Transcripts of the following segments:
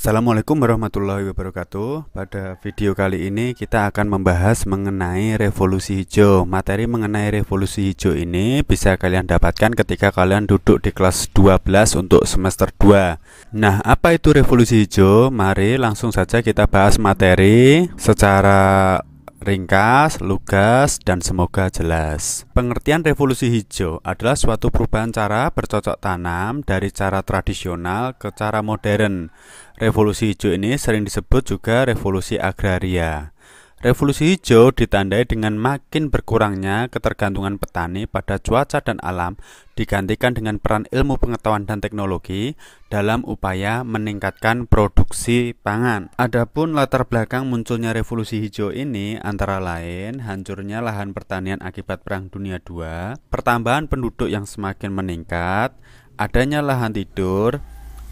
Assalamualaikum warahmatullahi wabarakatuh. Pada video kali ini kita akan membahas mengenai revolusi hijau. Materi mengenai revolusi hijau ini bisa kalian dapatkan ketika kalian duduk di kelas 12 untuk semester 2. Nah, apa itu revolusi hijau? Mari langsung saja kita bahas materi secara ringkas, lugas, dan semoga jelas. Pengertian revolusi hijau adalah suatu perubahan cara bercocok tanam dari cara tradisional ke cara modern. Revolusi hijau ini sering disebut juga revolusi agraria. Revolusi hijau ditandai dengan makin berkurangnya ketergantungan petani pada cuaca dan alam, digantikan dengan peran ilmu pengetahuan dan teknologi dalam upaya meningkatkan produksi pangan. Adapun latar belakang munculnya revolusi hijau ini antara lain hancurnya lahan pertanian akibat Perang Dunia II, pertambahan penduduk yang semakin meningkat, adanya lahan tidur,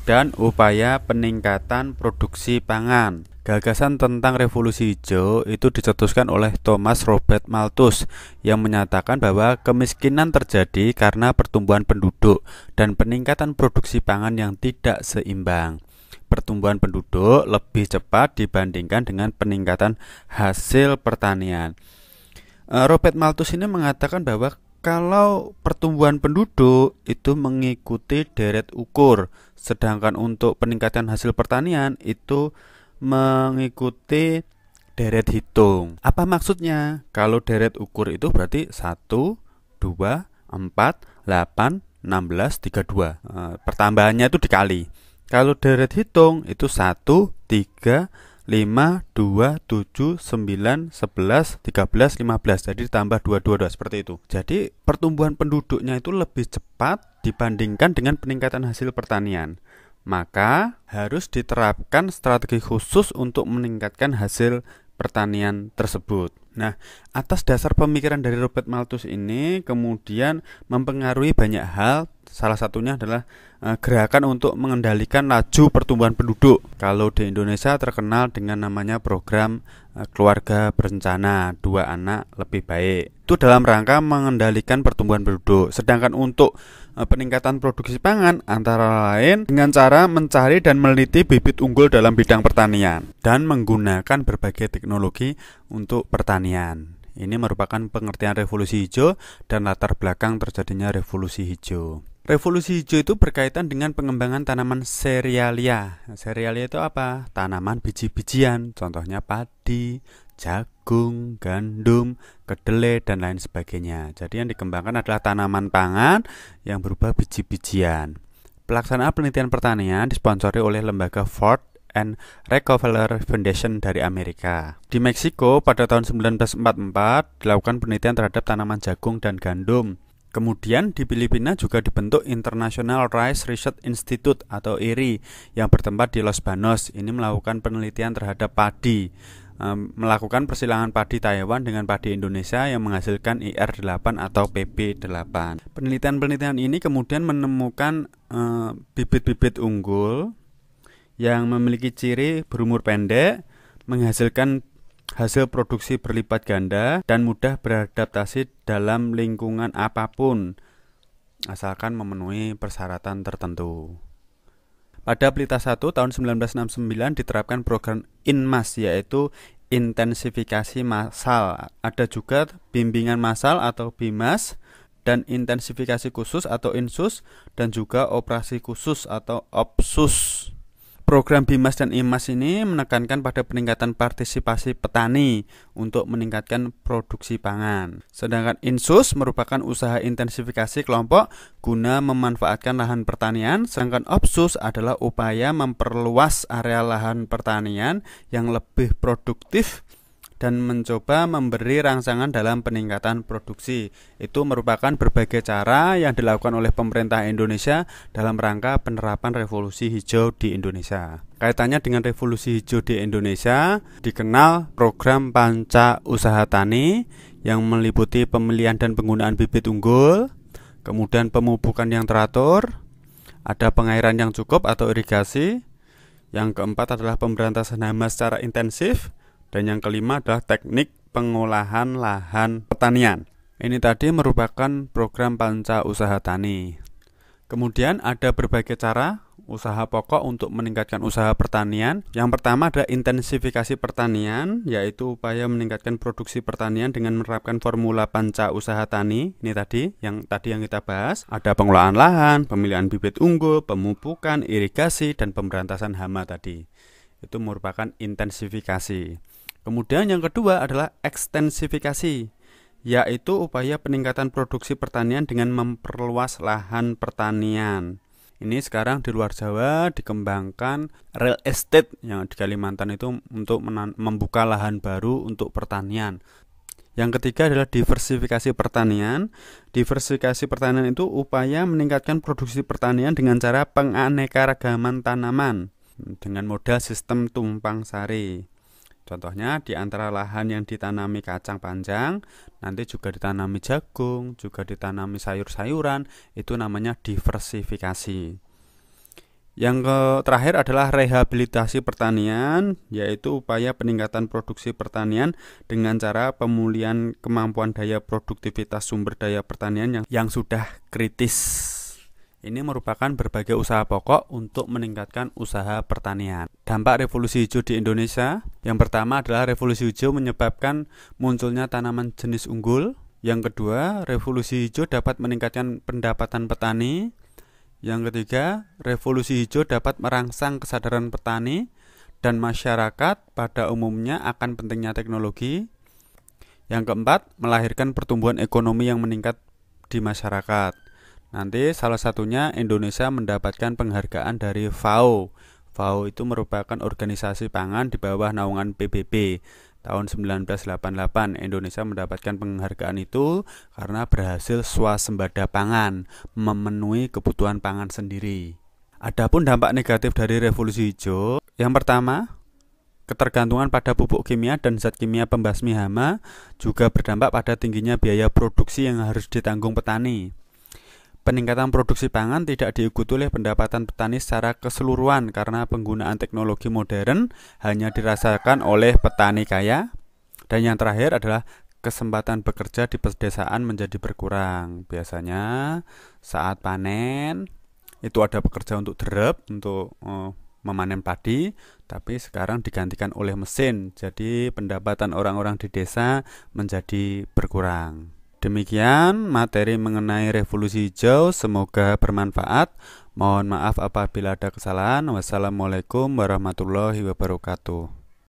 dan upaya peningkatan produksi pangan. Gagasan tentang revolusi hijau itu dicetuskan oleh Thomas Robert Malthus yang menyatakan bahwa kemiskinan terjadi karena pertumbuhan penduduk dan peningkatan produksi pangan yang tidak seimbang. Pertumbuhan penduduk lebih cepat dibandingkan dengan peningkatan hasil pertanian. Robert Malthus ini mengatakan bahwa kalau pertumbuhan penduduk itu mengikuti deret ukur, sedangkan untuk peningkatan hasil pertanian itu mengikuti deret hitung. Apa maksudnya? Kalau deret ukur itu berarti 1, 2, 4, 8, 16, 32. Pertambahannya itu dikali. Kalau deret hitung itu 1, 3, 5, 2, 7, 9, 11, 13, 15. Jadi ditambah 2, 2, 2 seperti itu. Jadi pertumbuhan penduduknya itu lebih cepat dibandingkan dengan peningkatan hasil pertanian. Maka harus diterapkan strategi khusus untuk meningkatkan hasil pertanian tersebut. Nah, atas dasar pemikiran dari Robert Malthus ini kemudian mempengaruhi banyak hal. Salah satunya adalah gerakan untuk mengendalikan laju pertumbuhan penduduk. Kalau di Indonesia terkenal dengan namanya program keluarga berencana 2 anak lebih baik. Itu dalam rangka mengendalikan pertumbuhan penduduk. Sedangkan untuk peningkatan produksi pangan antara lain dengan cara mencari dan meneliti bibit unggul dalam bidang pertanian dan menggunakan berbagai teknologi untuk pertanian. Ini merupakan pengertian revolusi hijau dan latar belakang terjadinya revolusi hijau. Revolusi hijau itu berkaitan dengan pengembangan tanaman serealia. Serealia itu apa? Tanaman biji-bijian, contohnya padi, jagung, gandum, kedelai, dan lain sebagainya. Jadi yang dikembangkan adalah tanaman pangan yang berupa biji-bijian. Pelaksanaan penelitian pertanian disponsori oleh lembaga Ford and Rockefeller Foundation dari Amerika. Di Meksiko pada tahun 1944 dilakukan penelitian terhadap tanaman jagung dan gandum. Kemudian di Filipina juga dibentuk International Rice Research Institute atau IRI yang bertempat di Los Banos. Ini melakukan penelitian terhadap padi, melakukan persilangan padi Taiwan dengan padi Indonesia yang menghasilkan IR8 atau PP8. Penelitian-penelitian ini kemudian menemukan bibit-bibit unggul yang memiliki ciri berumur pendek, menghasilkan hasil produksi berlipat ganda, dan mudah beradaptasi dalam lingkungan apapun, asalkan memenuhi persyaratan tertentu. Pada Pelita 1 tahun 1969 diterapkan program INMAS, yaitu intensifikasi massal. Ada juga bimbingan massal atau BIMAS, dan intensifikasi khusus atau INSUS, dan juga operasi khusus atau OPSUS. Program BIMAS dan IMAS ini menekankan pada peningkatan partisipasi petani untuk meningkatkan produksi pangan. Sedangkan INSUS merupakan usaha intensifikasi kelompok guna memanfaatkan lahan pertanian. Sedangkan OPSUS adalah upaya memperluas area lahan pertanian yang lebih produktif dan mencoba memberi rangsangan dalam peningkatan produksi. Itu merupakan berbagai cara yang dilakukan oleh pemerintah Indonesia dalam rangka penerapan revolusi hijau di Indonesia. Kaitannya dengan revolusi hijau di Indonesia dikenal program Panca Usaha Tani yang meliputi pemilihan dan penggunaan bibit unggul, kemudian pemupukan yang teratur, ada pengairan yang cukup atau irigasi, yang keempat adalah pemberantasan hama secara intensif, dan yang kelima adalah teknik pengolahan lahan pertanian. Ini tadi merupakan program Panca Usaha Tani. Kemudian ada berbagai cara usaha pokok untuk meningkatkan usaha pertanian. Yang pertama adalah intensifikasi pertanian, yaitu upaya meningkatkan produksi pertanian dengan menerapkan formula panca usaha tani. Ini tadi yang kita bahas. Ada pengelolaan lahan, pemilihan bibit unggul, pemupukan, irigasi, dan pemberantasan hama tadi. Itu merupakan intensifikasi. Kemudian yang kedua adalah ekstensifikasi, yaitu upaya peningkatan produksi pertanian dengan memperluas lahan pertanian. Ini sekarang di luar Jawa dikembangkan real estate yang di Kalimantan itu untuk membuka lahan baru untuk pertanian. Yang ketiga adalah diversifikasi pertanian. Diversifikasi pertanian itu upaya meningkatkan produksi pertanian dengan cara penganekaragaman tanaman dengan modal sistem tumpang sari. Contohnya di antara lahan yang ditanami kacang panjang, nanti juga ditanami jagung, juga ditanami sayur-sayuran, itu namanya diversifikasi. Yang terakhir adalah rehabilitasi pertanian, yaitu upaya peningkatan produksi pertanian dengan cara pemulihan kemampuan daya produktivitas sumber daya pertanian yang sudah kritis. Ini merupakan berbagai usaha pokok untuk meningkatkan usaha pertanian. Dampak revolusi hijau di Indonesia. Yang pertama adalah revolusi hijau menyebabkan munculnya tanaman jenis unggul. Yang kedua, revolusi hijau dapat meningkatkan pendapatan petani. Yang ketiga, revolusi hijau dapat merangsang kesadaran petani dan masyarakat pada umumnya akan pentingnya teknologi. Yang keempat, melahirkan pertumbuhan ekonomi yang meningkat di masyarakat. Nanti salah satunya Indonesia mendapatkan penghargaan dari FAO. FAO itu merupakan organisasi pangan di bawah naungan PBB. Tahun 1988 Indonesia mendapatkan penghargaan itu karena berhasil swasembada pangan, memenuhi kebutuhan pangan sendiri. Adapun dampak negatif dari revolusi hijau, yang pertama, ketergantungan pada pupuk kimia dan zat kimia pembasmi hama juga berdampak pada tingginya biaya produksi yang harus ditanggung petani. Peningkatan produksi pangan tidak diikuti oleh pendapatan petani secara keseluruhan karena penggunaan teknologi modern hanya dirasakan oleh petani kaya. Dan yang terakhir adalah kesempatan bekerja di pedesaan menjadi berkurang. Biasanya saat panen itu ada pekerja untuk derep, untuk memanen padi, tapi sekarang digantikan oleh mesin. Jadi pendapatan orang-orang di desa menjadi berkurang. Demikian materi mengenai revolusi hijau, semoga bermanfaat. Mohon maaf apabila ada kesalahan. Wassalamualaikum warahmatullahi wabarakatuh.